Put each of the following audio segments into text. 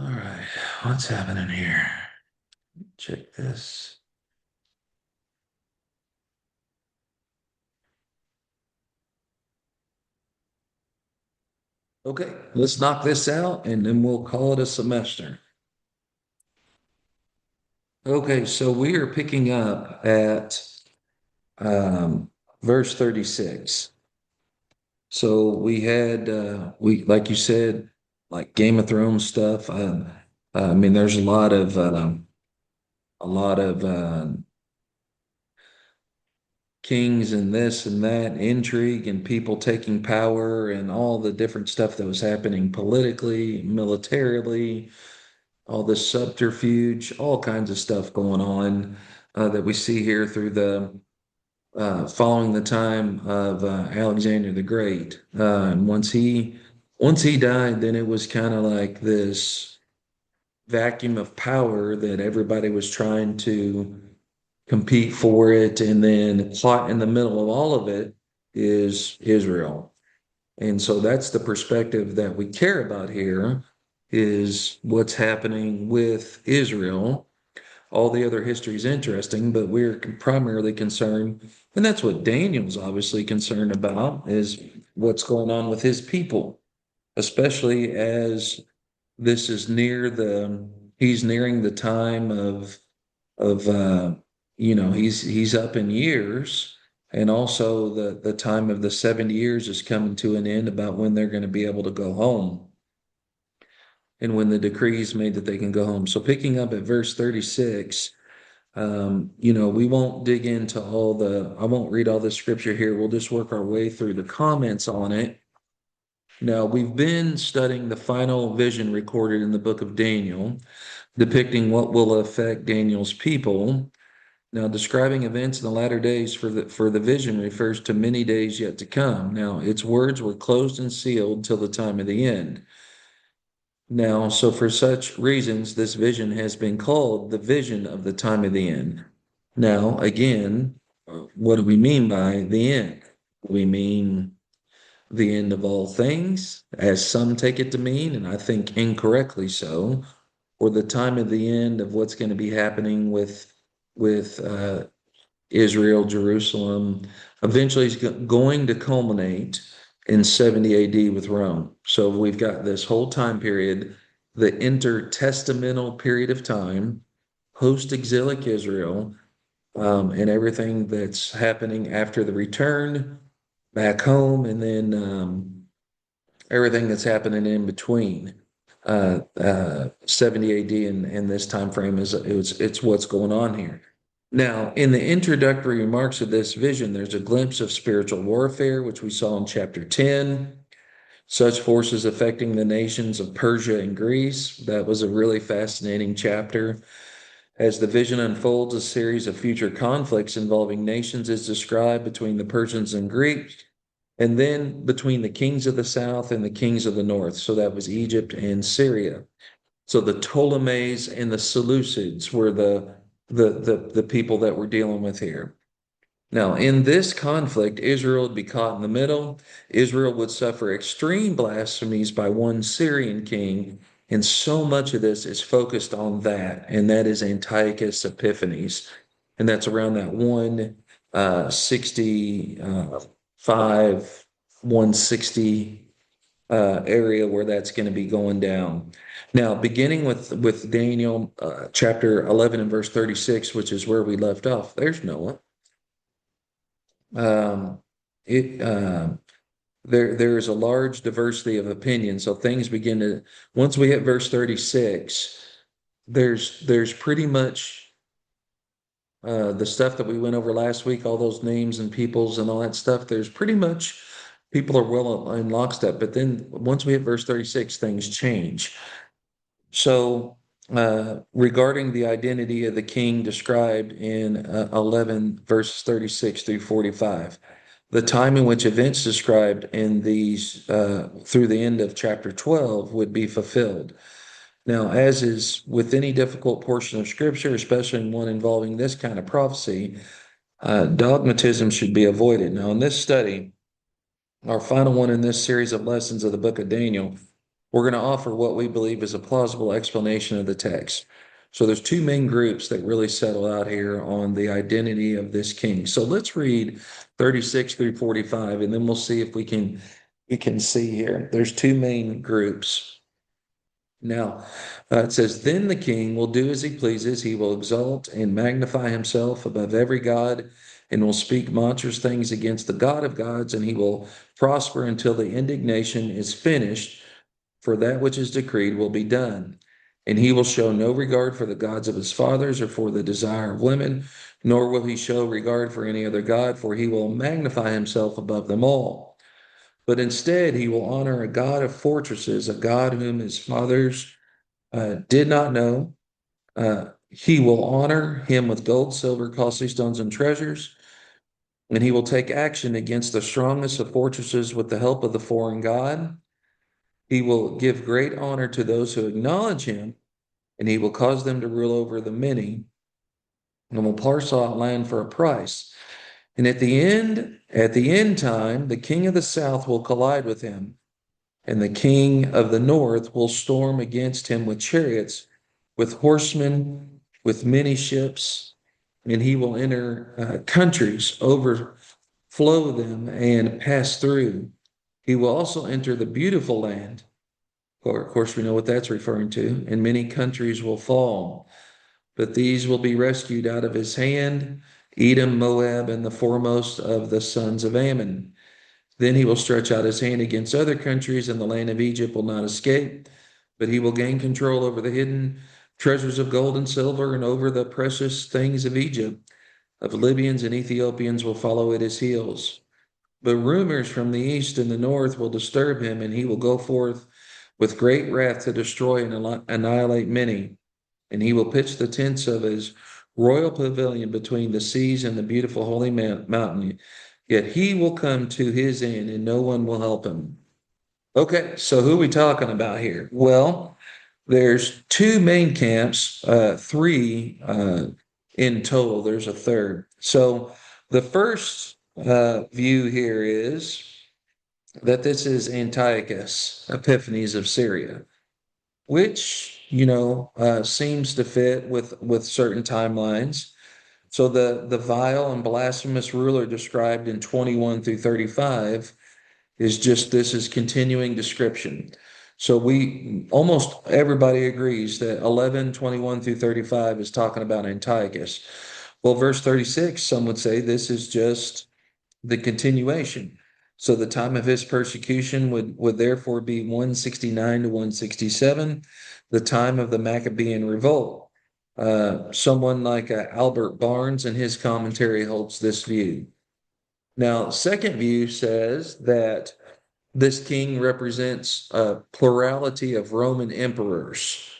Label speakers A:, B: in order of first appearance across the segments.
A: All right, what's happening here? Check this. Okay, let's knock this out and then we'll call it a semester. Okay, so we are picking up at verse 36. So we had like you said, like Game of Thrones stuff. I mean, there's a lot of kings and this and that, intrigue and people taking power and all the different stuff that was happening politically, militarily, all this subterfuge, all kinds of stuff going on that we see here through the following the time of Alexander the Great. And once he died, then it was kind of like this vacuum of power that everybody was trying to compete for it. And then caught in the middle of all of it is Israel. And so that's the perspective that we care about here is what's happening with Israel. All the other history is interesting, but we're primarily concerned, and that's what Daniel's obviously concerned about, is what's going on with his people, especially as this is he's nearing the time of he's up in years, and also the time of the 70 years is coming to an end about when they're going to be able to go home and when the decree is made that they can go home. So picking up at verse 36, we won't dig into I won't read all the scripture here. We'll just work our way through the comments on it. Now, we've been studying the final vision recorded in the book of Daniel, depicting what will affect Daniel's people. Now, describing events in the latter days for the vision refers to many days yet to come. Now, its words were closed and sealed till the time of the end. Now, so for such reasons, this vision has been called the vision of the time of the end. Now, again, what do we mean by the end? We mean the end of all things, as some take it to mean, and I think incorrectly so, or the time of the end of what's going to be happening with Israel, Jerusalem. Eventually, is going to culminate in 70 AD with Rome. So we've got this whole time period, the intertestamental period of time, post-exilic Israel, and everything that's happening after the return back home, and then everything that's happening in between 70 AD and this time frame it's what's going on here. Now, in the introductory remarks of this vision, there's a glimpse of spiritual warfare, which we saw in chapter 10. Such forces affecting the nations of Persia and Greece. That was a really fascinating chapter. As the vision unfolds, a series of future conflicts involving nations is described between the Persians and Greeks, and then between the kings of the south and the kings of the north. So that was Egypt and Syria. So the Ptolemies and the Seleucids were the people that we're dealing with here. Now, in this conflict, Israel would be caught in the middle. Israel would suffer extreme blasphemies by one Syrian king, and so much of this is focused on that, and that is Antiochus Epiphanes, and that's around that 165, 160 area where that's going to be going down. Now, beginning with Daniel chapter 11 and verse 36, which is where we left off. There's Noah. Um, it there is a large diversity of opinion. So things begin to once we hit verse 36, there's pretty much the stuff that we went over last week, all those names and peoples and all that stuff. There's pretty much people are well in lockstep. But then once we hit verse 36, things change. So, regarding the identity of the king described in 11 verses 36 through 45, the time in which events described in these through the end of chapter 12 would be fulfilled. Now, as is with any difficult portion of scripture, especially in one involving this kind of prophecy, dogmatism should be avoided. Now, in this study, our final one in this series of lessons of the book of Daniel, We're going to offer what we believe is a plausible explanation of the text. So there's two main groups that really settle out here on the identity of this king. So let's read 36 through 45, and then we'll see if we can see here. There's two main groups. Now, it says, Then the king will do as he pleases. He will exalt and magnify himself above every god, and will speak monstrous things against the God of gods, and he will prosper until the indignation is finished, for that which is decreed will be done. And he will show no regard for the gods of his fathers or for the desire of women, nor will he show regard for any other god, for he will magnify himself above them all. But instead, he will honor a God of fortresses, a God whom his fathers did not know. He will honor him with gold, silver, costly stones, and treasures. And he will take action against the strongest of fortresses with the help of the foreign God. He will give great honor to those who acknowledge him, and he will cause them to rule over the many, and will parcel out land for a price. And at the end time, the king of the south will collide with him, and the king of the north will storm against him with chariots, with horsemen, with many ships, and he will enter countries, overflow them, and pass through. He will also enter the beautiful land. Of course, we know what that's referring to. And many countries will fall, but these will be rescued out of his hand, Edom, Moab, and the foremost of the sons of Ammon. Then he will stretch out his hand against other countries, and the land of Egypt will not escape, but he will gain control over the hidden treasures of gold and silver and over the precious things of Egypt. Of Libyans and Ethiopians will follow at his heels. But rumors from the east and the north will disturb him, and he will go forth with great wrath to destroy and annihilate many. And he will pitch the tents of his royal pavilion between the seas and the beautiful holy mountain. Yet he will come to his end, and no one will help him. Okay, so who are we talking about here? Well, there's two main camps, three in total. There's a third. So the first view here is that this is Antiochus Epiphanes of Syria, which seems to fit with certain timelines. So the vile and blasphemous ruler described in 21 through 35 is just this is continuing description. So we almost everybody agrees that 11, 21 through 35 is talking about Antiochus. Well, verse 36, some would say this is just the continuation. So the time of his persecution would therefore be 169 to 167, the time of the Maccabean revolt. Someone like Albert Barnes in his commentary holds this view. Now, second view says that this king represents a plurality of Roman emperors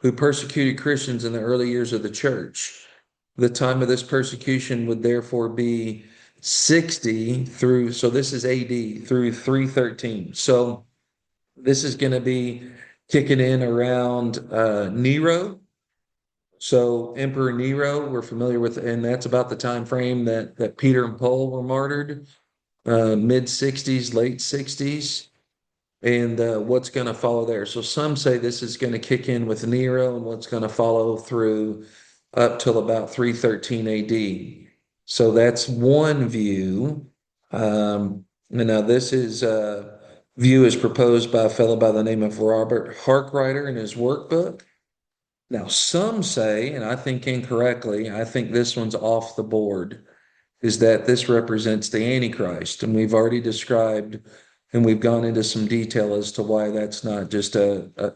A: who persecuted Christians in the early years of the church. The time of this persecution would therefore be 60 through, so this is AD through 313. So this is going to be kicking in around Nero. So Emperor Nero, we're familiar with, and that's about the time frame that Peter and Paul were martyred, mid 60s, late 60s, and what's going to follow there. So some say this is going to kick in with Nero and what's going to follow through up till about 313 AD. So that's one view. And now this is view is proposed by a fellow by the name of Robert Harkrider in his workbook. Now, some say, and I think incorrectly, I think this one's off the board, is that this represents the Antichrist. And we've already described and we've gone into some detail as to why that's not just a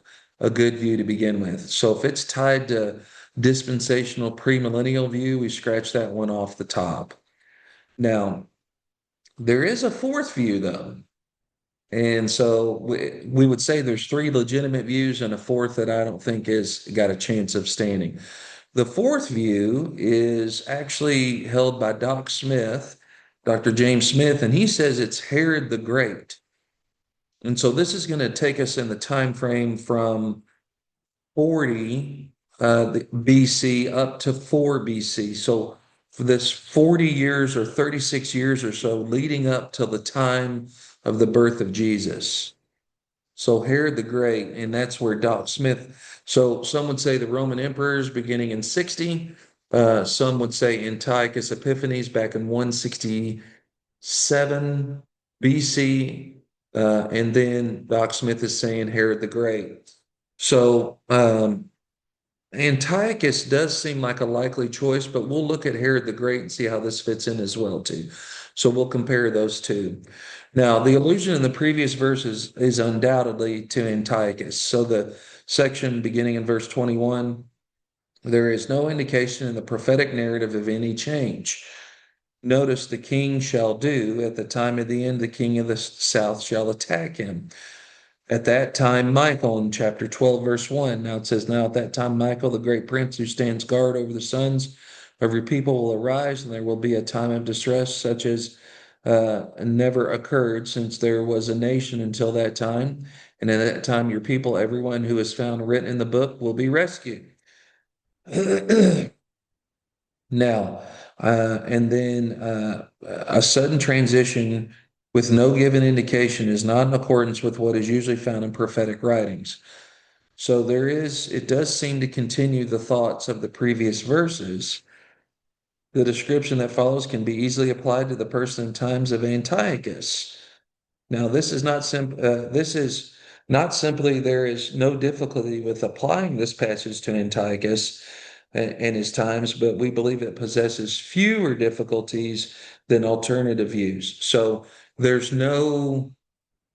A: good view to begin with. So if it's tied to dispensational premillennial view, we scratch that one off the top. Now, there is a fourth view, though. And so we would say there's three legitimate views and a fourth that I don't think has got a chance of standing. The fourth view is actually held by Doc Smith, Dr. James Smith, and he says it's Herod the Great. And so this is going to take us in the time frame from 40 BC up to 4 BC. So for this 40 years or 36 years or so leading up to the time of the birth of Jesus. So Herod the Great, and that's where Doc Smith. So some would say the Roman emperors beginning in 60. Some would say Antiochus Epiphanes back in 167 BC. And then Doc Smith is saying Herod the Great. So Antiochus does seem like a likely choice, but we'll look at Herod the Great and see how this fits in as well too. So we'll compare those two. Now, the allusion in the previous verses is undoubtedly to Antiochus. So the section beginning in verse 21, there is no indication in the prophetic narrative of any change. Notice the king shall do at the time of the end, the king of the south shall attack him. At that time, Michael in chapter 12, verse 1. Now it says, now at that time, Michael, the great prince who stands guard over the sons of your people, will arise, and there will be a time of distress such as never occurred since there was a nation until that time. And at that time, your people, everyone who is found written in the book, will be rescued. Now, and then a sudden transition with no given indication is not in accordance with what is usually found in prophetic writings. So it does seem to continue the thoughts of the previous verses. The description that follows can be easily applied to the person and times of Antiochus. Now, this is not simply there is no difficulty with applying this passage to Antiochus and his times, but we believe it possesses fewer difficulties than alternative views. So there's no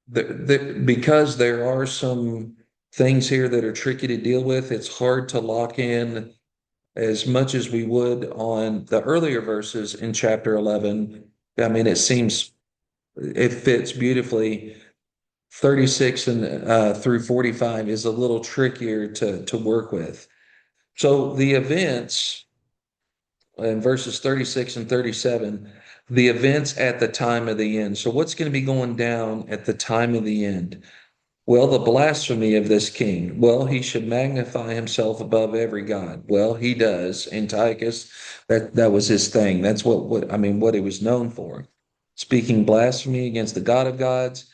A: because there are some things here that are tricky to deal with. It's hard to lock in as much as we would on the earlier verses in chapter 11. I mean, it fits beautifully. 36 and through 45 is a little trickier to work with. So the events in verses 36 and 37, the events at the time of the end. So what's going to be going down at the time of the end? Well, the blasphemy of this king. Well, he should magnify himself above every god. Well, he does. Antiochus, that was his thing. That's what he was known for. Speaking blasphemy against the God of gods,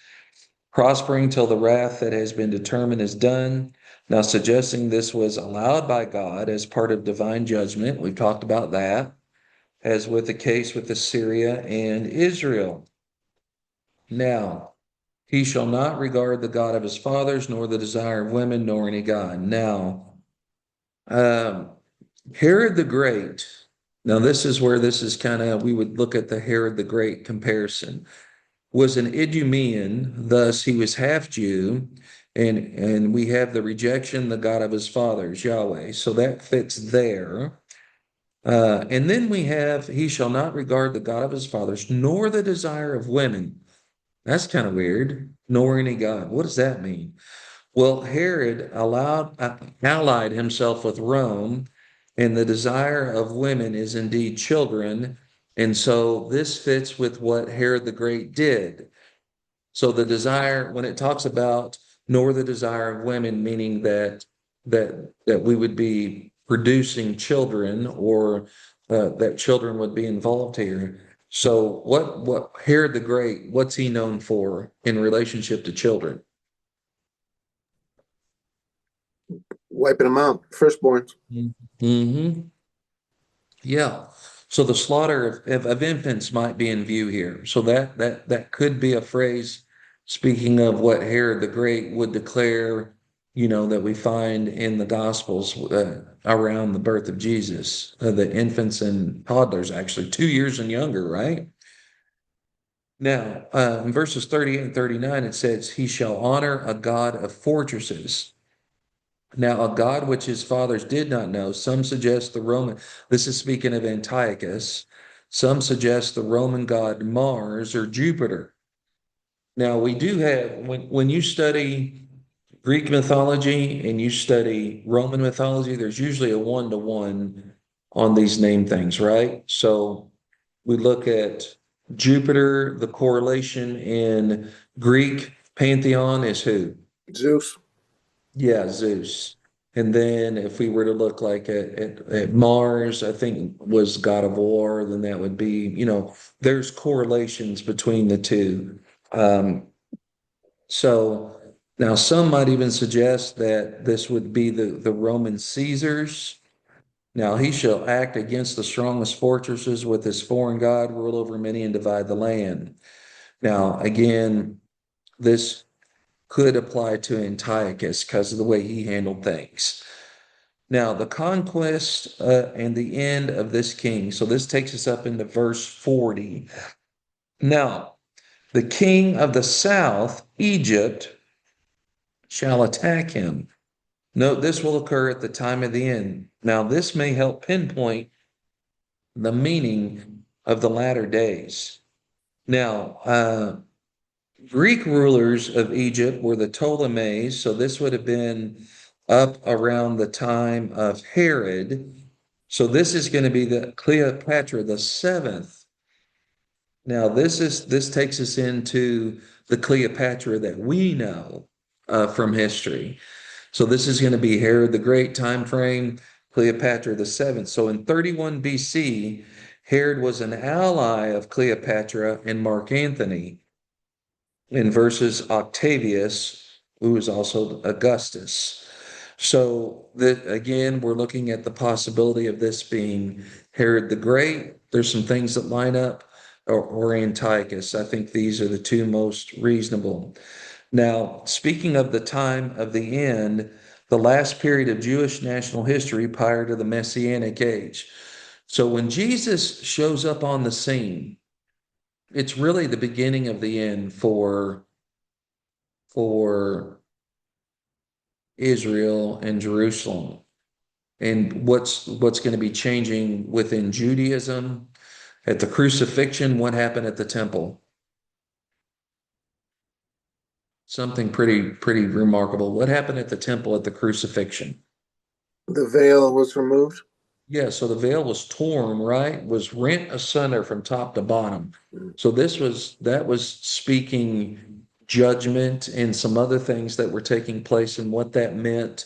A: prospering till the wrath that has been determined is done. Now, suggesting this was allowed by God as part of divine judgment. We've talked about that, as with the case with Assyria and Israel. Now, he shall not regard the God of his fathers, nor the desire of women, nor any God. Now, um, Herod the Great. Now, this is where this is we would look at the Herod the Great comparison. Was an Idumean, thus he was half Jew, and we have the rejection, the God of his fathers, Yahweh. So that fits there. And then we have, he shall not regard the God of his fathers, nor the desire of women. That's kind of weird. Nor any God. What does that mean? Well, Herod allied himself with Rome, and the desire of women is indeed children. And so this fits with what Herod the Great did. So the desire, when it talks about nor the desire of women, meaning that we would be producing children or that children would be involved here. So what Herod the Great, what's he known for in relationship to children?
B: Wiping them out, firstborns.
A: Mm-hmm. Yeah. So the slaughter of infants might be in view here. So that could be a phrase speaking of what Herod the Great would declare, that we find in the Gospels around the birth of Jesus, the infants and toddlers, actually 2 years and younger, right? Now, in verses 38 and 39, it says, he shall honor a God of fortresses. Now, a God which his fathers did not know, some suggest this is speaking of Antiochus, some suggest the Roman god Mars or Jupiter. Now, we do have, when you study Greek mythology and you study Roman mythology, there's usually a one-to-one on these name things, right? So we look at Jupiter, the correlation in Greek pantheon is who?
B: Zeus.
A: Yeah, Zeus. And then if we were to look like at Mars, I think was God of War, then that would be, there's correlations between the two. Um, so Now, some might even suggest that this would be the Roman Caesars. Now he shall act against the strongest fortresses with his foreign God, rule over many and divide the land. Now, again, this could apply to Antiochus because of the way he handled things. Now, the conquest and the end of this king. So this takes us up into verse 40. Now, the king of the south, Egypt, shall attack him. Note this will occur at the time of the end. Now, this may help pinpoint the meaning of the latter days. Now, Greek rulers of Egypt were the Ptolemies, so this would have been up around the time of Herod. So this is going to be the Cleopatra the seventh. Now, this takes us into the Cleopatra that we know from history. So this is going to be Herod the Great time frame, Cleopatra the seventh. So in 31 BC, Herod was an ally of Cleopatra and Mark Antony, and versus Octavius, who is also Augustus. So that again, we're looking at the possibility of this being Herod the Great. There's some things that line up, or Antiochus. I think these are the two most reasonable. Now, speaking of the time of the end, the last period of Jewish national history prior to the Messianic age. So when Jesus shows up on the scene, it's really the beginning of the end for Israel and Jerusalem. And what's going to be changing within Judaism at the crucifixion, what happened at the temple? Something pretty remarkable. What happened at the temple at the crucifixion?
B: The veil was removed.
A: Yeah, so the veil was torn, right? Was rent asunder from top to bottom. So that was speaking judgment and some other things that were taking place and what that meant.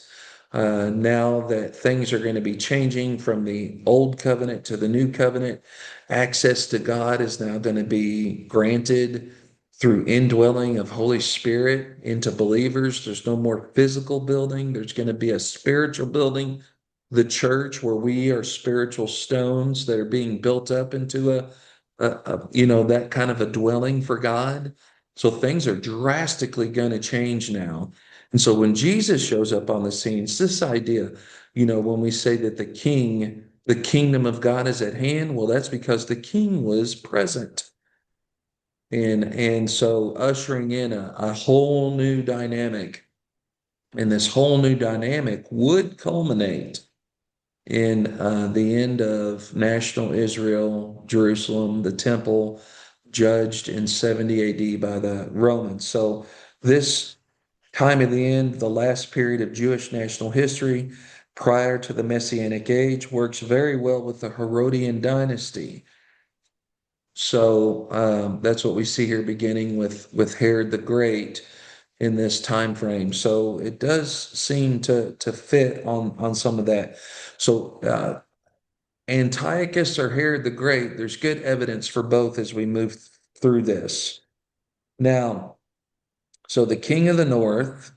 A: Now that things are going to be changing from the old covenant to the new covenant, access to God is now going to be granted through indwelling of Holy Spirit into believers. There's no more physical building. There's going to be a spiritual building, the church, where we are spiritual stones that are being built up into that kind of a dwelling for God. So things are drastically going to change now. And so when Jesus shows up on the scene, it's this idea, when we say that the kingdom of God is at hand, well, that's because the king was present. And so ushering in a whole new dynamic. And this whole new dynamic would culminate in the end of national Israel, Jerusalem, the temple, judged in 70 AD by the Romans. So this time of the end, the last period of Jewish national history prior to the Messianic age, works very well with the Herodian dynasty. So that's what we see here, beginning with Herod the Great in this time frame. So it does seem to fit on some of that. So Antiochus or Herod the Great, there's good evidence for both as we move through this. Now, so the king of the north,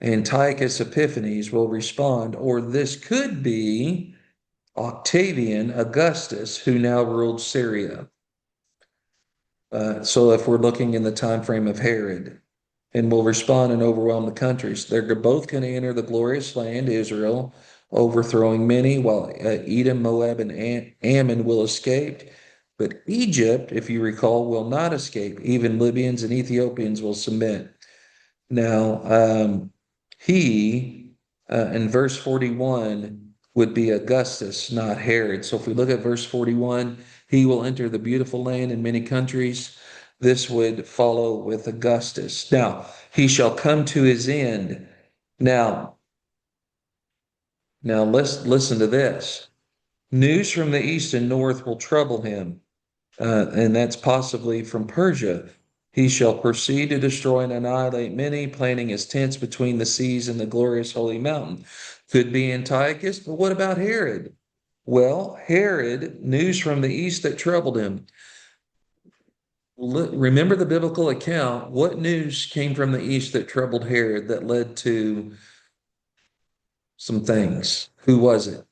A: Antiochus Epiphanes, will respond, or this could be Octavian Augustus, who now ruled Syria. So if we're looking in the time frame of Herod, and will respond and overwhelm the countries, they're both going to enter the glorious land, Israel, overthrowing many, while Edom, Moab, and Ammon will escape. But Egypt, if you recall, will not escape. Even Libyans and Ethiopians will submit. Now, he, in verse 41, would be Augustus, not Herod. So if we look at verse 41, he will enter the beautiful land in many countries. This would follow with Augustus. Now, he shall come to his end. Now let's listen to this. News from the east and north will trouble him, and that's possibly from Persia. He shall proceed to destroy and annihilate many, planting his tents between the seas and the glorious holy mountain. Could be Antiochus, but what about Herod? Well, Herod, news from the east that troubled him. remember the biblical account. What news came from the east that troubled Herod that led to some things? Who was it?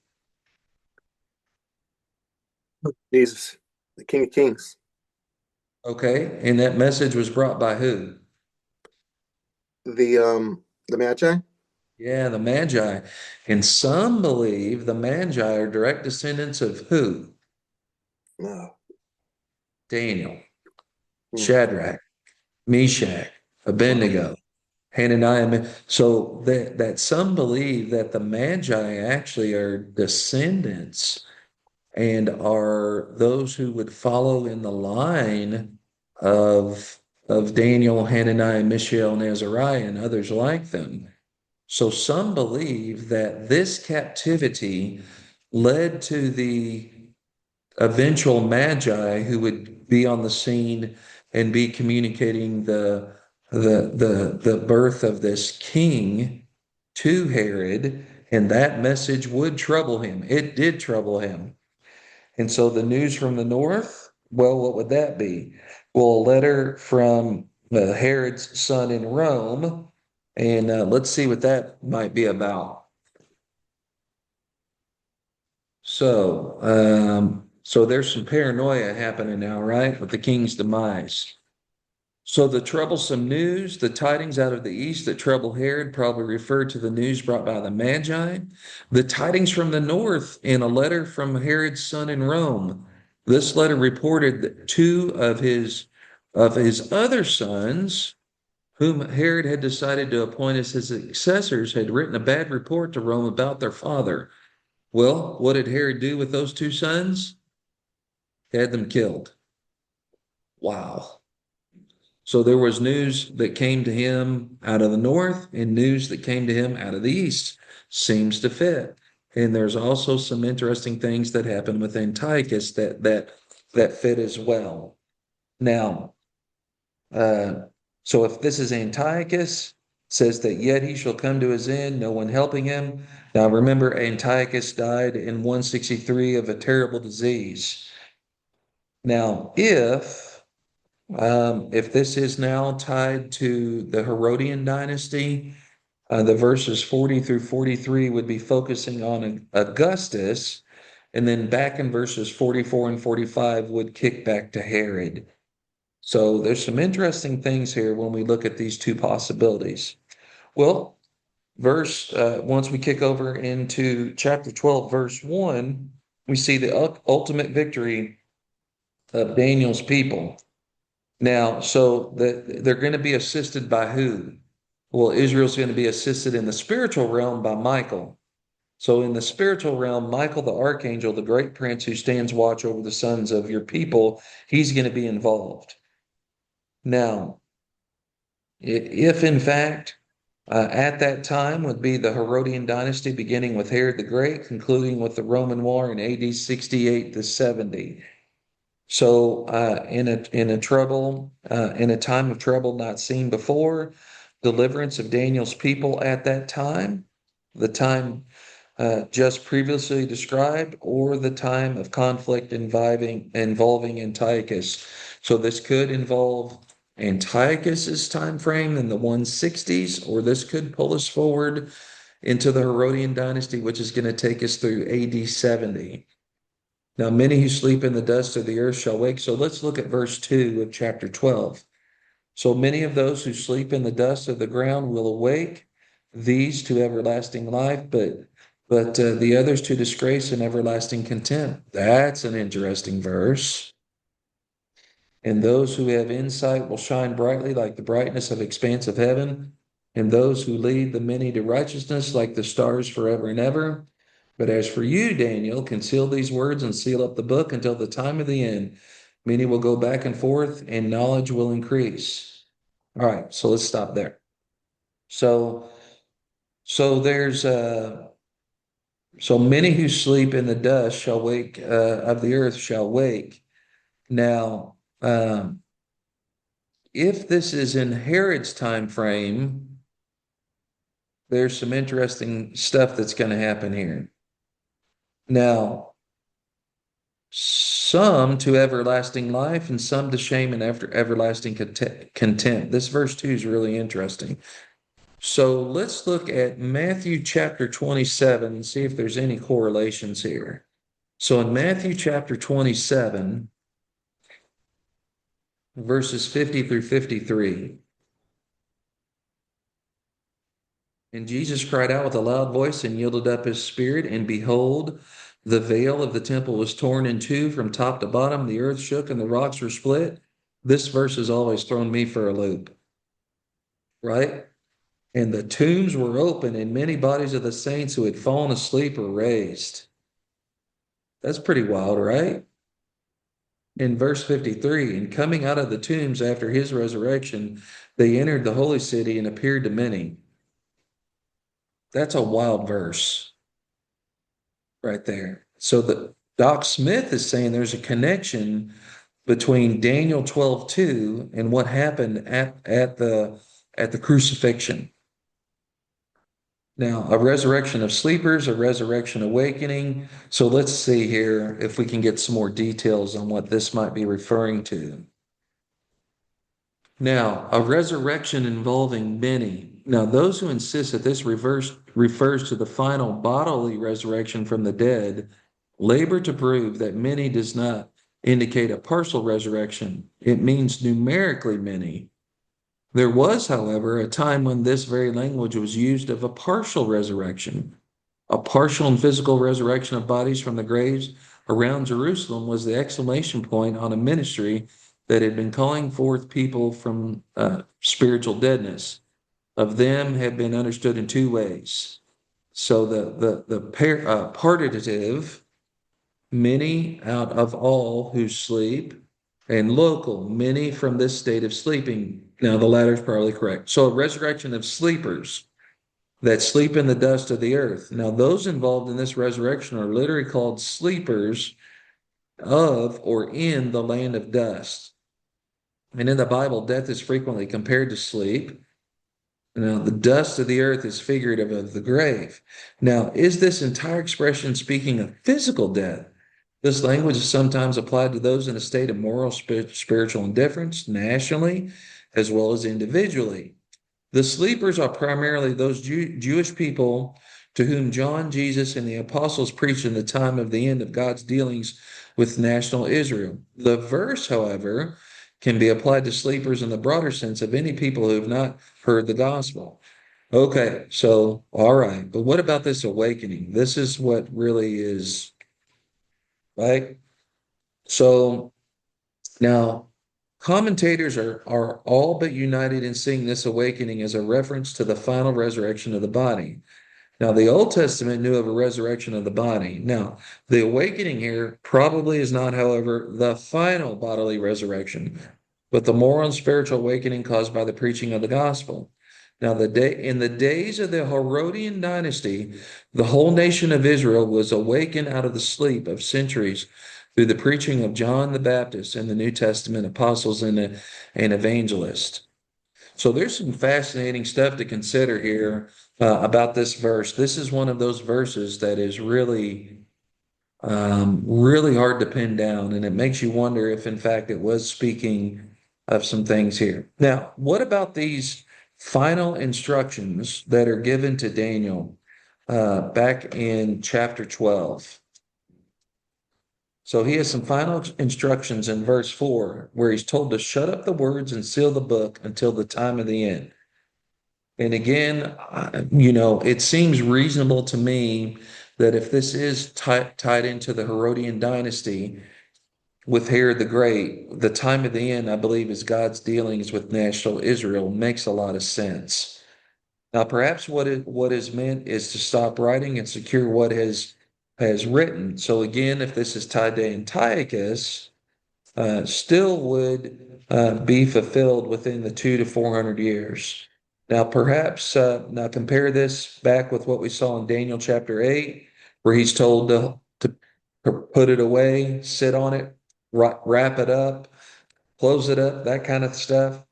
B: Jesus, the King of Kings.
A: Okay. And that message was brought by who?
B: The Magi?
A: Yeah, the Magi. And some believe the Magi are direct descendants of who?
B: No.
A: Daniel,
B: Hmm.
A: Shadrach, Meshach,
B: Wow.
A: Abednego, Hananiah. So that some believe that the Magi actually are descendants and are those who would follow in the line of Daniel, Hananiah, Mishael, and Azariah, and others like them. So some believe that this captivity led to the eventual magi who would be on the scene and be communicating the birth of this king to Herod, and that message would trouble him. It did trouble him. And so the news from the north, well, what would that be? Well, a letter from Herod's son in Rome, and let's see what that might be about. So there's some paranoia happening now, right, with the king's demise. So the troublesome news, the tidings out of the east that trouble Herod probably referred to the news brought by the Magi. The tidings from the north in a letter from Herod's son in Rome. This letter reported that two of his other sons, whom Herod had decided to appoint as his successors, had written a bad report to Rome about their father. Well, what did Herod do with those two sons? He had them killed. Wow. So there was news that came to him out of the north and news that came to him out of the east. Seems to fit. And there's also some interesting things that happened with Antiochus that fit as well. Now, uh, so if this is Antiochus, says that yet he shall come to his end, no one helping him. Now remember, Antiochus died in 163 of a terrible disease. Now, if this is now tied to the Herodian dynasty, the verses 40 through 43 would be focusing on Augustus, and then back in verses 44 and 45 would kick back to Herod. So there's some interesting things here when we look at these two possibilities. Well, once we kick over into chapter 12, verse 1, we see the ultimate victory of Daniel's people. Now, so they're going to be assisted by who? Well, Israel's going to be assisted in the spiritual realm by Michael. So, in the spiritual realm, Michael the archangel, the great prince who stands watch over the sons of your people, he's going to be involved. Now, if in fact, at that time would be the Herodian dynasty, beginning with Herod the Great, concluding with the Roman War in AD 68 to 70. So, in a time of trouble not seen before, deliverance of Daniel's people at that time, the time just previously described, or the time of conflict involving Antiochus. So this could involve Antiochus's time frame in the 160s, or this could pull us forward into the Herodian dynasty, which is going to take us through AD 70. Now, many who sleep in the dust of the earth shall wake. So let's look at verse 2 of chapter 12. So many of those who sleep in the dust of the ground will awake, these to everlasting life, but the others to disgrace and everlasting contempt. That's an interesting verse. And those who have insight will shine brightly like the brightness of expanse of heaven, and those who lead the many to righteousness like the stars forever and ever. But as for you, Daniel, conceal these words and seal up the book until the time of the end. Many will go back and forth, and knowledge will increase. All right, so let's stop there. So, so there's so many who sleep in the dust shall wake of the earth shall wake. Now, if this is in Herod's time frame, there's some interesting stuff that's going to happen here. Now, some to everlasting life, and some to shame and after everlasting contempt. This verse 2 is really interesting. So let's look at Matthew chapter 27 and see if there's any correlations here. So in Matthew chapter 27, verses 50 through 53. And Jesus cried out with a loud voice and yielded up his spirit, and behold, the veil of the temple was torn in two from top to bottom. The earth shook and the rocks were split. This verse has always thrown me for a loop, right? And the tombs were open, and many bodies of the saints who had fallen asleep were raised. That's pretty wild, right? In verse 53, and coming out of the tombs after his resurrection, they entered the holy city and appeared to many. That's a wild verse right there. So the Doc Smith is saying there's a connection between Daniel 12:2 and what happened at the crucifixion. Now, a resurrection of sleepers, a resurrection awakening. So let's see here if we can get some more details on what this might be referring to. Now, a resurrection involving many. Now, those who insist that this refers to the final bodily resurrection from the dead labor to prove that many does not indicate a partial resurrection. It means numerically many. There was, however, a time when this very language was used of a partial resurrection. A partial and physical resurrection of bodies from the graves around Jerusalem was the exclamation point on a ministry that had been calling forth people from spiritual deadness. Of them have been understood in two ways. So the partitive, many out of all who sleep, and local, many from this state of sleeping. Now, the latter is probably correct. So a resurrection of sleepers that sleep in the dust of the earth. Now, those involved in this resurrection are literally called sleepers of or in the land of dust. And in the Bible, death is frequently compared to sleep. Now, the dust of the earth is figurative of the grave. Now, is this entire expression speaking of physical death? This language is sometimes applied to those in a state of moral, spiritual indifference, nationally, as well as individually. The sleepers are primarily those Jewish people to whom John, Jesus, and the apostles preached in the time of the end of God's dealings with national Israel. The verse, however, can be applied to sleepers in the broader sense of any people who have not heard the gospel. Okay, so, all right, but what about this awakening? This is what really is, right? So now commentators are all but united in seeing this awakening as a reference to the final resurrection of the body. Now, the Old Testament knew of a resurrection of the body. Now, the awakening here probably is not, however, the final bodily resurrection, but the moral and spiritual awakening caused by the preaching of the gospel. Now, in the days of the Herodian dynasty, the whole nation of Israel was awakened out of the sleep of centuries through the preaching of John the Baptist and the New Testament apostles and evangelists. So there's some fascinating stuff to consider here about this verse. This is one of those verses that is really, really hard to pin down, and it makes you wonder if, in fact, it was speaking of some things here. Now, what about these final instructions that are given to Daniel back in chapter 12? So he has some final instructions in verse 4 where he's told to shut up the words and seal the book until the time of the end. And again, it seems reasonable to me that if this is tied into the Herodian dynasty with Herod the Great, the time of the end, I believe, is God's dealings with national Israel, makes a lot of sense. Now, perhaps what is meant is to stop writing and secure what has written. So again, if this is tied to Antiochus, still would be fulfilled within the 200 to 400 years. Now, perhaps now compare this back with what we saw in Daniel chapter 8, where he's told to put it away, sit on it, wrap it up, close it up, that kind of stuff.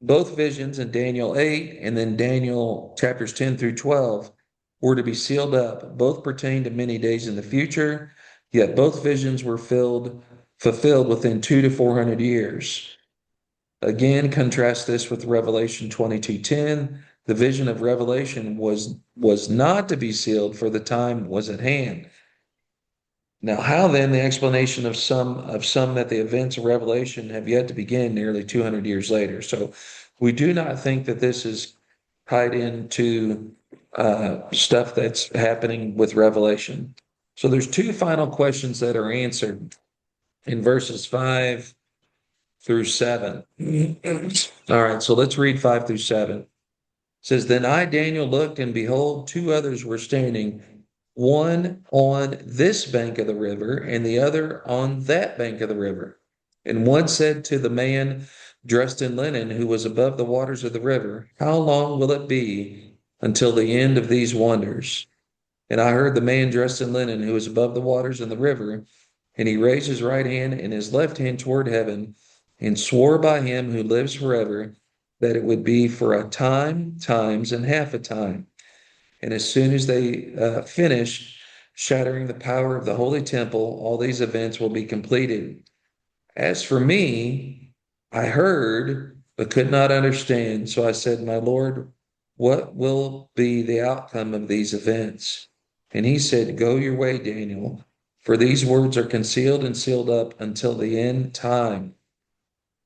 A: Both visions in Daniel 8 and then Daniel chapters 10 through 12 were to be sealed up. Both pertain to many days in the future. Yet both visions were fulfilled within 200 to 400 years. Again, contrast this with Revelation 22:10. The vision of Revelation was not to be sealed, for the time was at hand. Now, how then the explanation of some that the events of Revelation have yet to begin nearly 200 years later? So we do not think that this is tied into stuff that's happening with Revelation. So there's two final questions that are answered in verses 5 through 7. All right, so let's read 5 through 7. It says, Then I, Daniel, looked, and behold, two others were standing, one on this bank of the river, and the other on that bank of the river. And one said to the man dressed in linen, who was above the waters of the river, How long will it be until the end of these wonders? And I heard the man dressed in linen, who was above the waters in the river, and he raised his right hand and his left hand toward heaven, and swore by him who lives forever, that it would be for a time, times, and half a time. And as soon as they finish shattering the power of the holy temple, all these events will be completed. As for me, I heard, but could not understand. So I said, My Lord, what will be the outcome of these events? And he said, Go your way, Daniel, for these words are concealed and sealed up until the end time.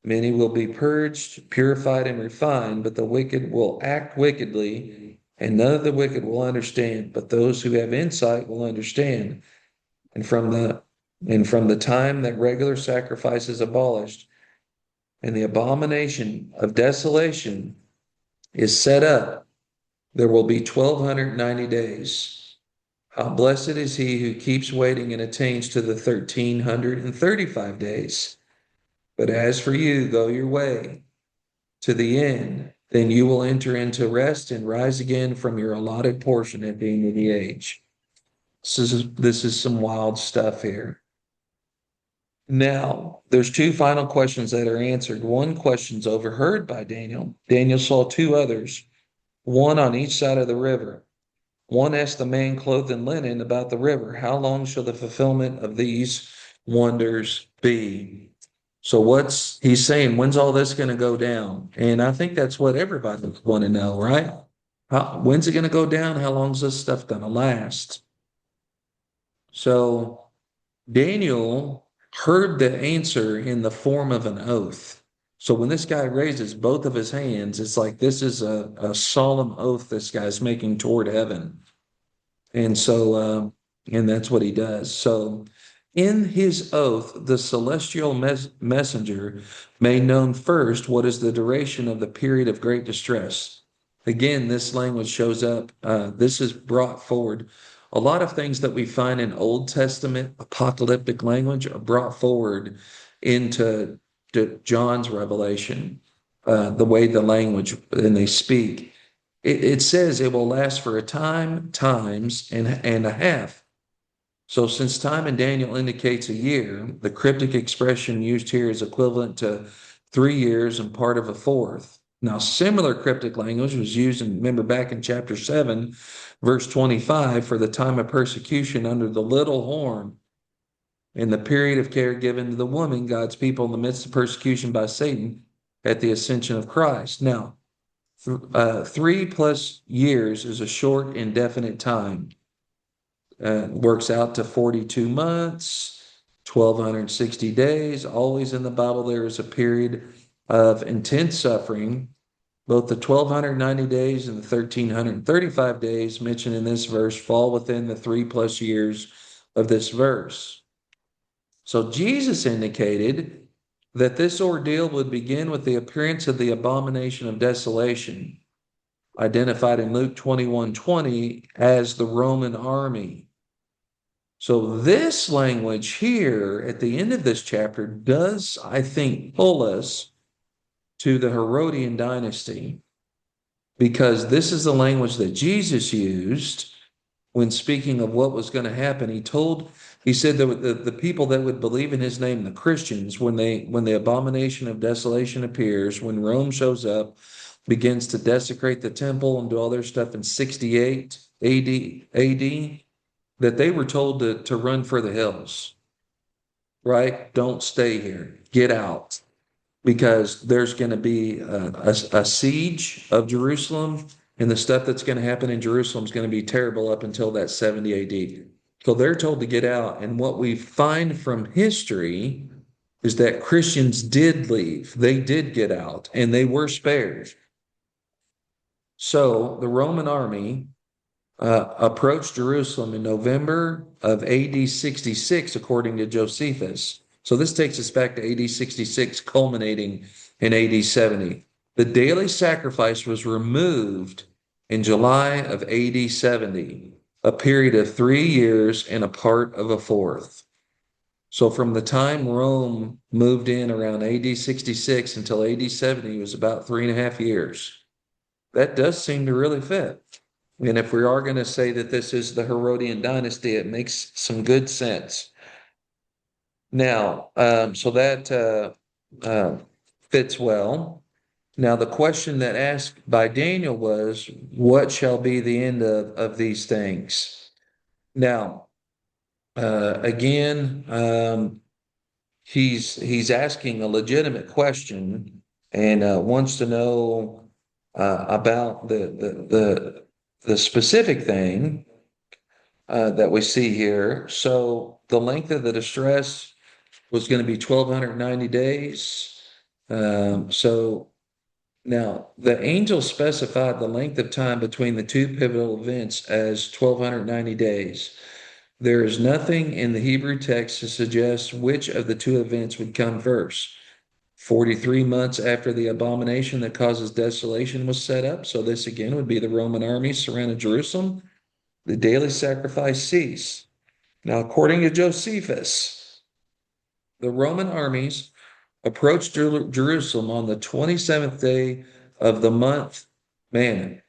A: Many will be purged, purified, and refined, but the wicked will act wickedly, and none of the wicked will understand, but those who have insight will understand. And from the time that regular sacrifice is abolished, and the abomination of desolation is set up, there will be 1,290 days. How blessed is he who keeps waiting and attains to the 1,335 days. But as for you, go your way to the end, then you will enter into rest and rise again from your allotted portion at the end of the age. This is some wild stuff here. Now, there's two final questions that are answered. One question's overheard by Daniel. Daniel saw two others, one on each side of the river. One asked the man clothed in linen about the river, How long shall the fulfillment of these wonders be? So what's he's saying, when's all this going to go down? And I think that's what everybody would want to know, right? When's it going to go down? How long's this stuff going to last? So Daniel heard the answer in the form of an oath. So when this guy raises both of his hands, it's like this is a solemn oath this guy's making toward heaven. And so, and that's what he does. So in his oath, the celestial messenger made known first what is the duration of the period of great distress. Again, this language shows up. This is brought forward. A lot of things that we find in Old Testament apocalyptic language are brought forward into John's revelation, the way the language and they speak. It says it will last for a time, times, and a half. So since time in Daniel indicates a year, the cryptic expression used here is equivalent to 3 years and part of a fourth. Now, similar cryptic language was used, remember back in chapter 7, verse 25, for the time of persecution under the little horn, in the period of care given to the woman, God's people in the midst of persecution by Satan at the ascension of Christ. Now, 3+ years is a short, indefinite time. Works out to 42 months, 1,260 days. Always in the Bible, there is a period of intense suffering. Both the 1,290 days and the 1,335 days mentioned in this verse fall within the 3+ years of this verse. So Jesus indicated that this ordeal would begin with the appearance of the abomination of desolation, identified in Luke 21:20 as the Roman army. So this language here at the end of this chapter does, I think, pull us to the Herodian dynasty, because this is the language that Jesus used when speaking of what was going to happen. He said that the people that would believe in his name, the Christians, when the abomination of desolation appears, when Rome shows up, begins to desecrate the temple and do all their stuff in 68 AD, that they were told to run for the hills, right? Don't stay here. Get out. Because there's going to be a siege of Jerusalem, and the stuff that's going to happen in Jerusalem is going to be terrible up until that 70 AD. So they're told to get out. And what we find from history is that Christians did leave. They did get out, and they were spared. So the Roman army approached Jerusalem in November of AD 66, according to Josephus. So this takes us back to AD 66, culminating in AD 70. The daily sacrifice was removed in July of AD 70, a period of 3 years and a part of a fourth. So from the time Rome moved in around AD 66 until AD 70 was about 3.5 years. That does seem to really fit. And if we are going to say that this is the Herodian dynasty, it makes some good sense. Now, so that fits well. Now, the question that asked by Daniel was, what shall be the end of these things? Now, again, he's asking a legitimate question and wants to know about the specific thing that we see here. So the length of the distress was going to be 1,290 days. So now the angel specified the length of time between the two pivotal events as 1,290 days. There is nothing in the Hebrew text to suggest which of the two events would come first. 43 months after the abomination that causes desolation was set up. So this again would be the Roman army surrounded Jerusalem. The daily sacrifice ceased. Now, according to Josephus, the Roman armies approached Jerusalem on the 27th day of the month. Man,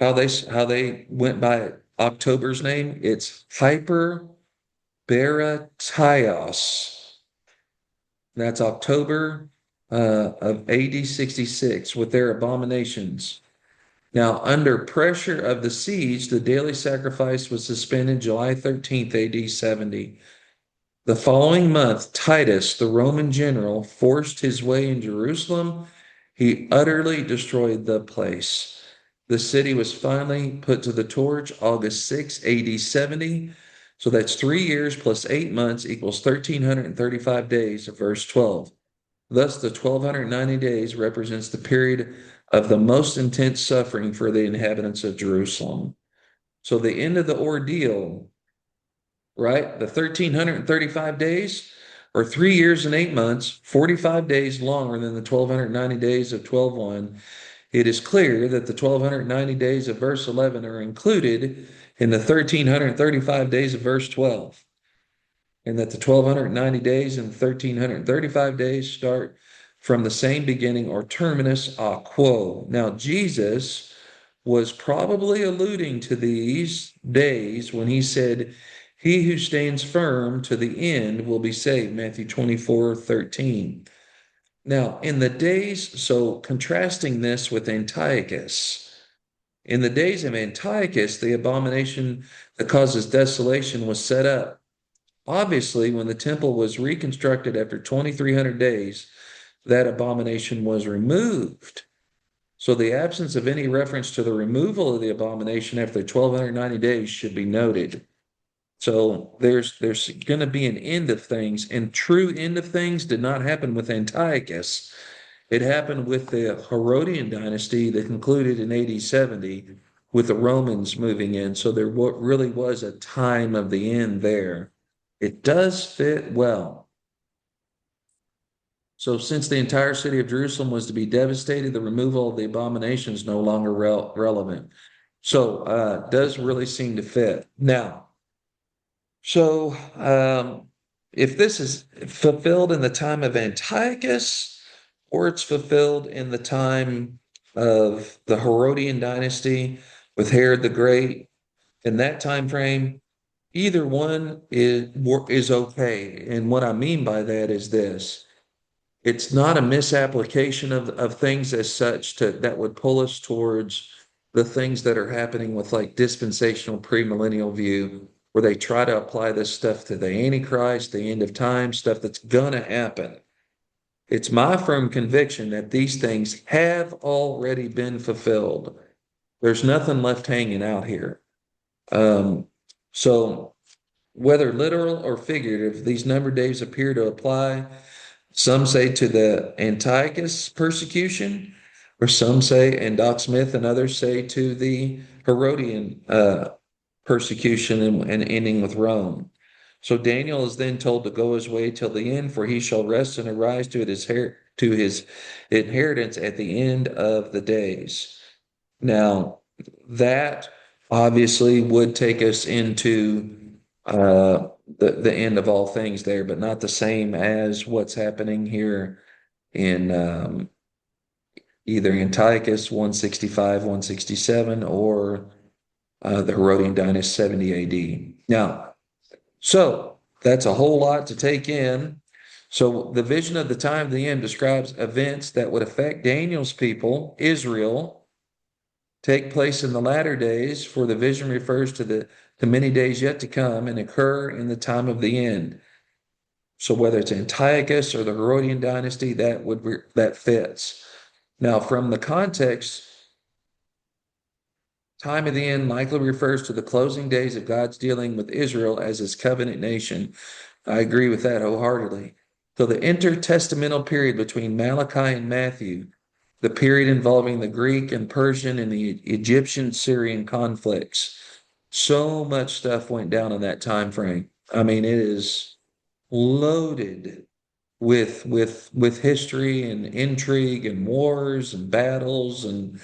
A: how they went by October's name, it's Hyper Beratios. That's October of AD 66 with their abominations. Now, under pressure of the siege, the daily sacrifice was suspended July 13th, AD 70. The following month, Titus, the Roman general, forced his way in Jerusalem. He utterly destroyed the place. The city was finally put to the torch August 6, AD 70. So that's 3 years plus 8 months equals 1,335 days of verse 12. Thus, the 1,290 days represents the period of the most intense suffering for the inhabitants of Jerusalem. So the end of the ordeal, right? The 1,335 days or 3 years and 8 months, 45 days longer than the 1,290 days of 12:1. It is clear that the 1,290 days of verse 11 are included in the 1,335 days of verse 12. And that the 1,290 days and 1,335 days start from the same beginning or terminus a quo. Now, Jesus was probably alluding to these days when he said, he who stands firm to the end will be saved, Matthew 24:13. Now, in the days, so contrasting this with Antiochus, in the days of Antiochus, the abomination that causes desolation was set up. Obviously, when the temple was reconstructed after 2,300 days, that abomination was removed. So the absence of any reference to the removal of the abomination after 1,290 days should be noted. So there's going to be an end of things, and true end of things did not happen with Antiochus. It happened with the Herodian dynasty that concluded in AD 70 with the Romans moving in. So there really was a time of the end there. It does fit well. So since the entire city of Jerusalem was to be devastated, the removal of the abomination is no longer relevant. So does really seem to fit. Now, so if this is fulfilled in the time of Antiochus or it's fulfilled in the time of the Herodian dynasty with Herod the Great, in that time frame, either one is okay. And what I mean by that is this. It's not a misapplication of things as such that would pull us towards the things that are happening with like dispensational premillennial view, where they try to apply this stuff to the Antichrist, the end of time, stuff that's gonna happen. It's my firm conviction that these things have already been fulfilled. There's nothing left hanging out here. So whether literal or figurative, these numbered days appear to apply. Some say to the Antiochus persecution, or some say, and Doc Smith and others say to the Herodian persecution and ending with Rome. So Daniel is then told to go his way till the end, for he shall rest and arise to his inheritance at the end of the days. Now, that obviously would take us into the end of all things there, but not the same as what's happening here in either Antiochus 165, 167, or the Herodian dynasty 70 AD. Now, so that's a whole lot to take in. So the vision of the time of the end describes events that would affect Daniel's people, Israel, take place in the latter days, for the vision refers to the many days yet to come and occur in the time of the end. So whether it's Antiochus or the Herodian dynasty, that fits. Now, from the context, time of the end likely refers to the closing days of God's dealing with Israel as his covenant nation. I agree with that wholeheartedly. So the intertestamental period between Malachi and Matthew, the period involving the Greek and Persian and the Egyptian Syrian conflicts. So much stuff went down in that time frame. I mean, it is loaded with history and intrigue and wars and battles and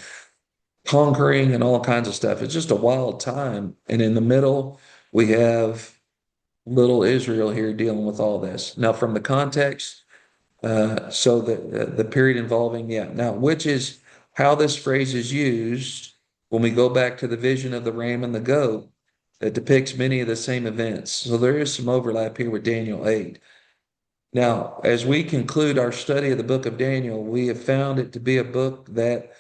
A: conquering and all kinds of stuff. It's just a wild time. And in the middle, we have little Israel here dealing with all this. Now, from the context, so the period involving, yeah. Now, which is how this phrase is used when we go back to the vision of the ram and the goat that depicts many of the same events. So there is some overlap here with Daniel 8. Now, as we conclude our study of the book of Daniel, we have found it to be a book that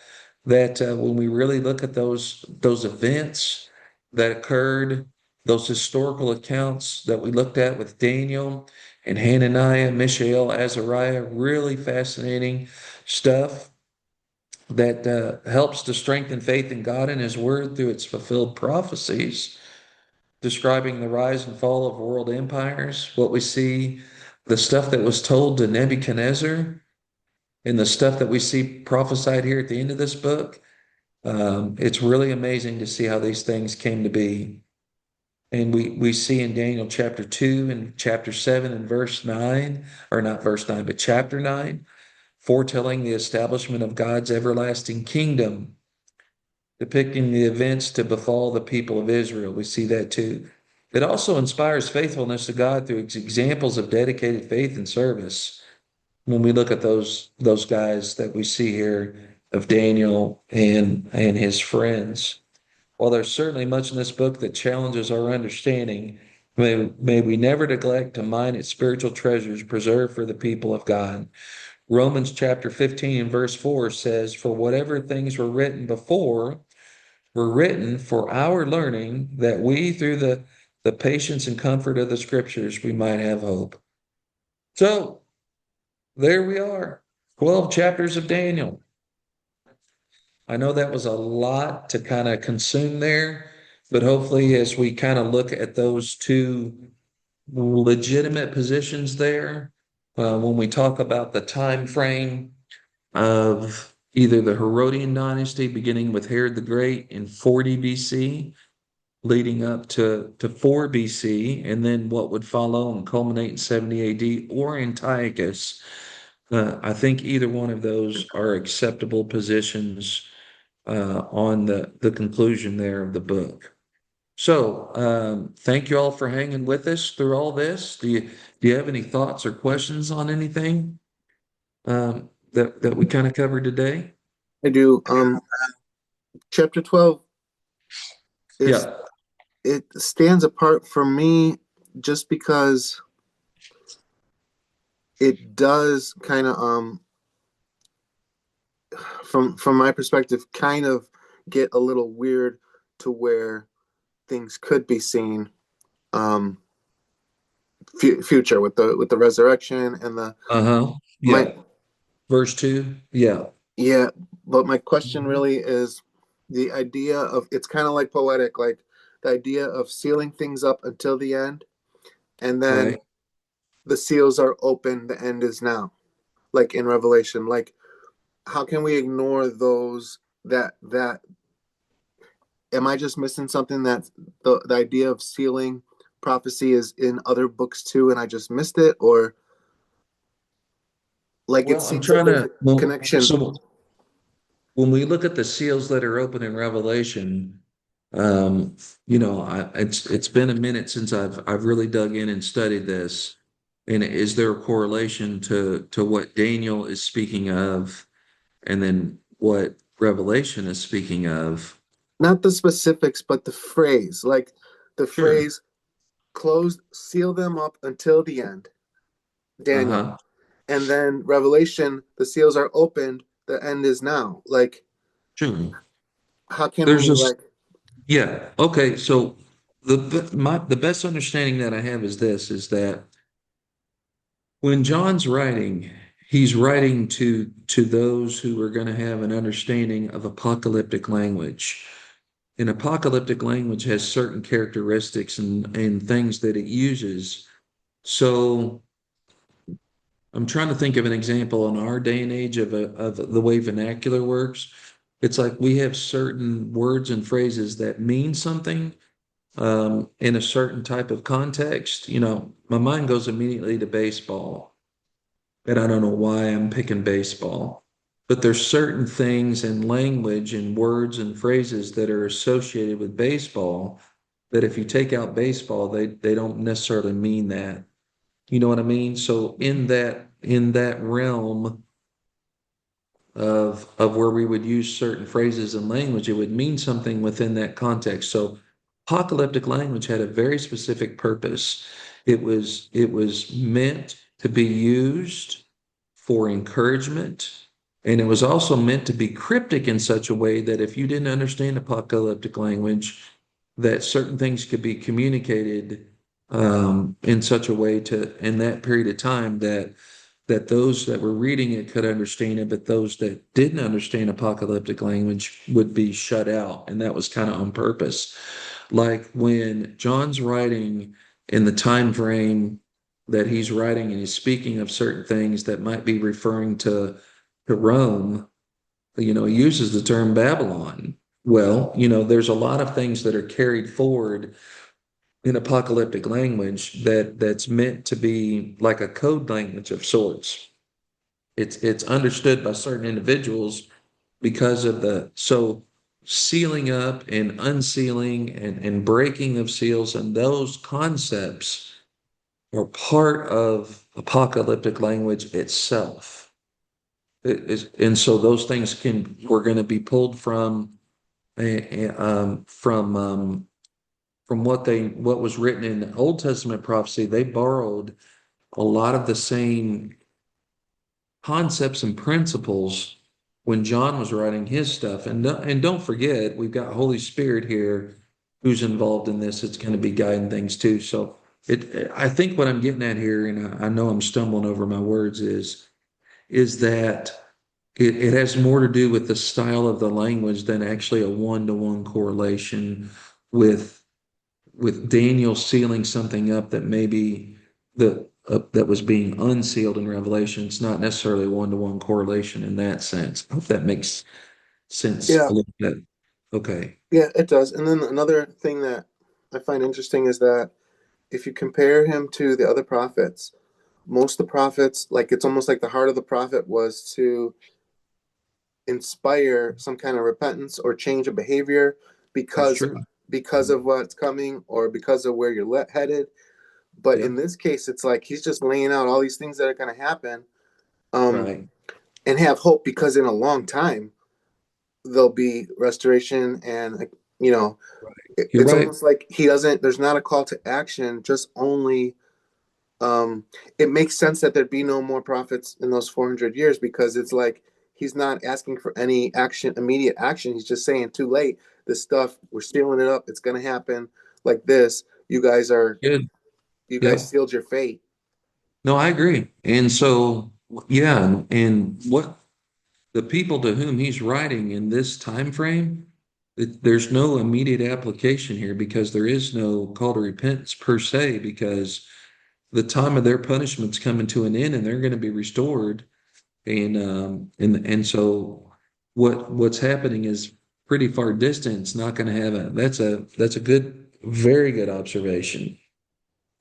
A: when we really look at those events that occurred, those historical accounts that we looked at with Daniel and Hananiah, Mishael, Azariah, really fascinating stuff that helps to strengthen faith in God and His Word through its fulfilled prophecies, describing the rise and fall of world empires, what we see, the stuff that was told to Nebuchadnezzar, and the stuff that we see prophesied here at the end of this book. It's really amazing to see how these things came to be. And we see in Daniel chapter 2 and chapter 7 and verse 9, or not verse 9, but chapter 9, foretelling the establishment of God's everlasting kingdom, depicting the events to befall the people of Israel. We see that too. It also inspires faithfulness to God through examples of dedicated faith and service. When we look at those guys that we see here of Daniel and his friends, while there's certainly much in this book that challenges our understanding, may we never neglect to mine its spiritual treasures preserved for the people of God. Romans chapter 15 and verse 4 says, "For whatever things were written before were written for our learning, that we through the patience and comfort of the scriptures we might have hope." So there we are, 12 chapters of Daniel. I know that was a lot to kind of consume there, but hopefully as we kind of look at those two legitimate positions there, when we talk about the time frame of either the Herodian dynasty beginning with Herod the Great in 40 BC, leading up to 4 BC, and then what would follow and culminate in 70 AD, or Antiochus. I think either one of those are acceptable positions on the conclusion there of the book. So, thank you all for hanging with us through all this. Do you have any thoughts or questions on anything that we kind of covered today?
B: I do. Chapter 12 is
A: Yeah.
B: it stands apart from me just because it does kind of from my perspective kind of get a little weird to where things could be seen. um future with the resurrection and the
A: Uh-huh.
B: my
A: Yeah. Verse 2. Yeah.
B: yeah, but my question
A: Mhm.
B: really is the idea of it's kind of like poetic, like the idea of sealing things up until the end, and then
A: Right.
B: the seals are open, the end is now, like in Revelation. Like, how can we ignore those? That am I just missing something, that the idea of sealing prophecy is in other books too, and I just missed it? Or like it
A: Well, I'm
B: seems like
A: trying
B: there's
A: to,
B: a
A: well,
B: connection.
A: so when we look at the seals that are open in Revelation, um, it's been a minute since I've really dug in and studied this. And is there a correlation to what Daniel is speaking of, and then what Revelation is speaking of?
B: Not the specifics, but the phrase, like the
A: Sure.
B: phrase closed, seal them up until the end, Daniel.
A: Uh-huh.
B: And then Revelation, the seals are opened, the end is now. Like,
A: Sure.
B: how can
A: There's
B: we,
A: this,
B: like,
A: yeah. Okay. So the best understanding that I have is this, is that when John's writing, he's writing to those who are going to have an understanding of apocalyptic language. And apocalyptic language has certain characteristics and things that it uses. So I'm trying to think of an example in our day and age of the way vernacular works. It's like we have certain words and phrases that mean something in a certain type of context. My mind goes immediately to baseball, and I don't know why I'm picking baseball, but there's certain things in language and words and phrases that are associated with baseball that if you take out baseball, they don't necessarily mean that. You know what I mean? So in that realm of where we would use certain phrases and language, it would mean something within that context. So apocalyptic language had a very specific purpose. It was meant to be used for encouragement, and it was also meant to be cryptic in such a way that if you didn't understand apocalyptic language, that certain things could be communicated in such a way to in that period of time that those that were reading it could understand it, but those that didn't understand apocalyptic language would be shut out. And that was kind of on purpose. Like when John's writing in the time frame that he's writing and he's speaking of certain things that might be referring to Rome, he uses the term Babylon. Well, there's a lot of things that are carried forward in apocalyptic language that's meant to be like a code language of sorts. It's understood by certain individuals because of the so sealing up and unsealing and breaking of seals, and those concepts are part of apocalyptic language itself. And so those things can were going to be pulled from what was written in the Old Testament prophecy. They borrowed a lot of the same concepts and principles when John was writing his stuff. And don't forget, we've got Holy Spirit here who's involved in this. It's going to be guiding things too. So I think what I'm getting at here, and I know I'm stumbling over my words, is that it has more to do with the style of the language than actually a one-to-one correlation with with Daniel sealing something up that maybe that was being unsealed in Revelation. It's not necessarily a one-to-one correlation in that sense. I hope that makes sense
B: Yeah,
A: a little bit. Okay.
B: yeah, it does. And then another thing that I find interesting is that if you compare him to the other prophets, most of the prophets, like it's almost like the heart of the prophet was to inspire some kind of repentance or change of behavior
A: That's
B: because
A: true.
B: because of what's coming or because of where you're headed. But in
A: Yep.
B: this case, it's like he's just laying out all these things that are going to happen, um,
A: Right.
B: and have hope because in a long time there'll be restoration, and
A: You're
B: it's
A: right.
B: almost like he doesn't. There's not a call to action, just only. Um, it makes sense that there'd be no more prophets in those 400 years because it's like he's not asking for any action, immediate action. He's just saying, too late. This stuff, we're stealing it up. It's going to happen like this. you guys are,
A: Good.
B: you guys
A: Yep.
B: sealed your fate.
A: No, I agree. And so, yeah, and what the people to whom he's writing in this time frame, there's no immediate application here because there is no call to repentance per se, because the time of their punishment's coming to an end and they're going to be restored. And so what's happening is pretty far distant. It's not going to have that's a good, very good observation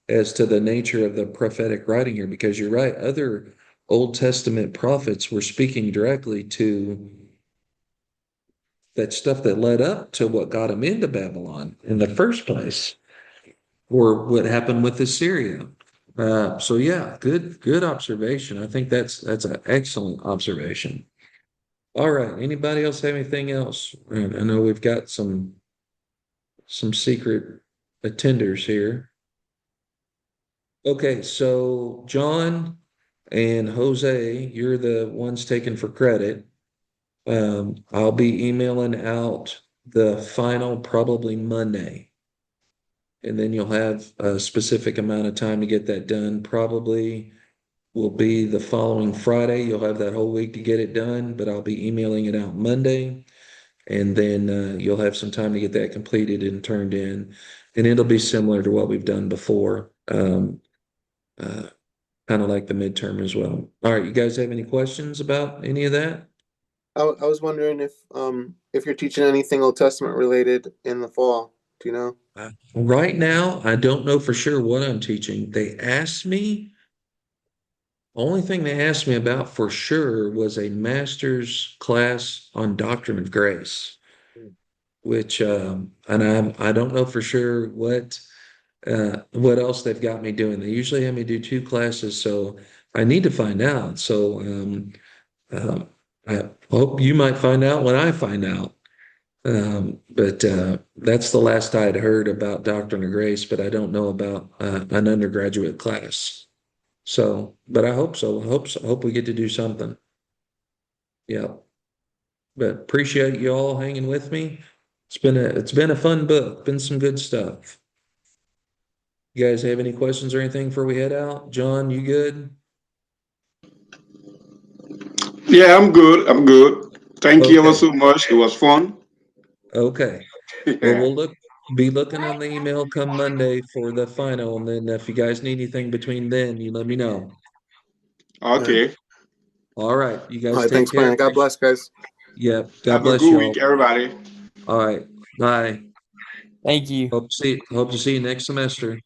A: as to the nature of the prophetic writing here, because you're right. Other Old Testament prophets were speaking directly to that stuff that led up to what got them into Babylon in the first place, or what happened with Assyria. So yeah, good observation. I think that's an excellent observation. All right. Anybody else have anything else? And I know we've got some secret attenders here. Okay, so John and Jose, you're the ones taken for credit. I'll be emailing out the final probably Monday. And then you'll have a specific amount of time to get that done. Probably will be the following Friday. You'll have that whole week to get it done, but I'll be emailing it out Monday. And then you'll have some time to get that completed and turned in. And it'll be similar to what we've done before, uh, kind of like the midterm as well. All right, you guys have any questions about any of that?
B: I was wondering if you're teaching anything Old Testament related in the fall. Do you know?
A: Right now, I don't know for sure what I'm teaching. They asked me, only thing they asked me about for sure was a master's class on Doctrine of Grace, which, and I don't know for sure what else they've got me doing. They usually have me do two classes, so I need to find out. So uh, I hope you might find out when I find out. But that's the last I had heard about Doctrine of Grace, but I don't know about an undergraduate class. So, but I hope so. I hope so. I hope we get to do something. Yeah. But appreciate you all hanging with me. It's been a fun book. Been some good stuff. You guys have any questions or anything before we head out? John, you good?
C: Yeah, I'm good. I'm good. Thank you ever
A: Okay.
C: so much. It was fun.
A: Okay. Well,
C: Yeah.
A: be looking on the email come Monday for the final, and then if you guys need anything between then, you let me know.
B: All right.
C: Okay.
A: All right. You
B: All
A: guys
B: right.
A: take
B: Thanks,
A: care.
B: Brian. God bless, guys.
A: Yeah. God
C: Have a
A: bless
C: good
A: y'all.
C: week, everybody.
A: All right. Bye.
D: Thank you.
A: Hope to see you next semester.